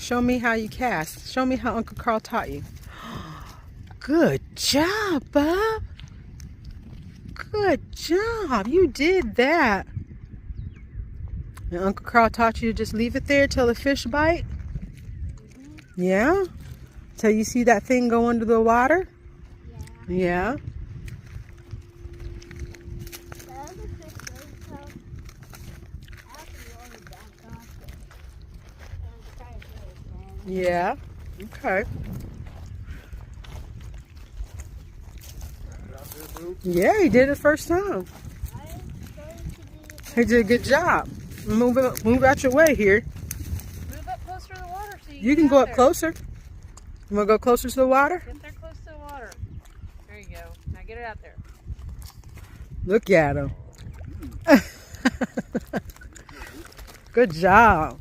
Show me how you cast. Show me how Uncle Carl taught you. Good job, Bub. Good job. You did that. And Uncle Carl taught you to just leave it there till the fish bite? Yeah? Till you see that thing go under the water? Yeah. Yeah. Okay. Yeah, he did it first time. He did a good job. Move out your way here. Move up closer to the water so You can go up closer. You want to go closer to the water? Get there close to the water. There you go. Now get it out there. Look at him. Good job.